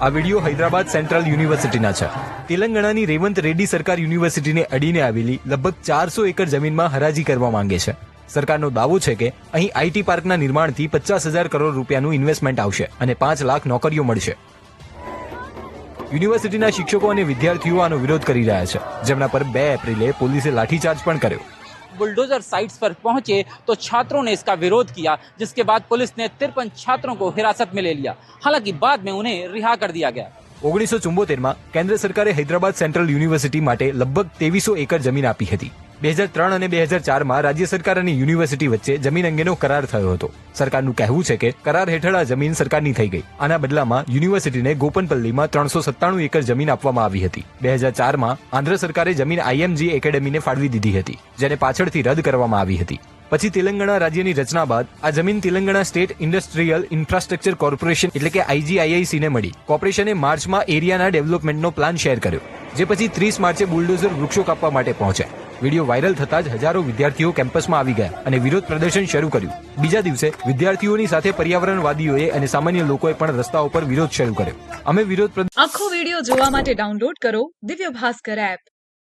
આ video Hyderabad central યુનિવર્સિટીના છે. તેલંગાણાની રેવંત રેડ્ડી સરકાર યુનિવર્સિટીને અડીને આવેલી લગભગ 400 એકર જમીનમાં હરાજી કરવા માંગે છે. સરકારનો દાવો છે કે અહીં આઈટી પાર્કના નિર્માણથી 50,000 કરોડ રૂપિયાનું ઇન્વેસ્ટમેન્ટ આવશે અને 5 લાખ નોકરીઓ મળશે. યુનિવર્સિટીના શિક્ષકો અને વિદ્યાર્થીઓ આનો વિરોધ કરી રહ્યા છે, જેમના પર 2 એપ્રિલે પોલીસે लाठीचार्ज પણ કર્યો. बुलडोजर साइट्स पर पहुंचे तो छात्रों ने इसका विरोध किया, जिसके बाद पुलिस ने 53 छात्रों को हिरासत में ले लिया. हालांकि बाद में उन्हें रिहा कर दिया गया. 1974માં કેન્દ્ર સરકારે હૈદરાબાદ સેન્ટ્રલ યુનિવર્સિટી માટે લગભગ 2300 એકર જમીન આપી હતી. 2003 અને 2004માં રાજ્ય સરકાર અને યુનિવર્સિટી વચ્ચે જમીન અંગેનો કરાર થયો હતો. સરકારનું કહેવું છે કે કરાર હેઠળ આ જમીન સરકારની થઈ ગઈ. આના બદલામાં યુનિવર્સિટીને ગોપનપલ્લીમાં 397 એકર જમીન આપવામાં આવી હતી. 2004માં આંધ્ર સરકારે જમીન આઈએમજી એકેડેમીને ફાળવી દીધી હતી, જેને પાછળથી રદ કરવામાં આવી હતી. પછી તેલંગાણા રાજ્યની રચના બાદ આ જમીન Telangana state industrial infrastructure corporation એટલે કે IGIIC ને મળી. કોર્પોરેશને માર્ચમાં એરિયાના ડેવલપમેન્ટનો પ્લાન શેર કર્યો, જે પછી 30 માર્ચે બુલડોઝર વૃક્ષો કાપવા માટે પહોંચ્યા. વિડીયો વાયરલ થતા જ હજારો વિદ્યાર્થીઓ કેમ્પસમાં આવી ગયા અને વિરોધ પ્રદર્શન શરૂ કર્યું. બીજા દિવસે વિદ્યાર્થીઓની સાથે પર્યાવરણવાદીઓએ અને સામાન્ય લોકોએ પણ રસ્તાઓ પર વિરોધ શરૂ કર્યો. અમે વિરોધ આખો વિડીયો જોવા માટે ડાઉનલોડ કરો દિવ્ય ભાસ્કર એપ.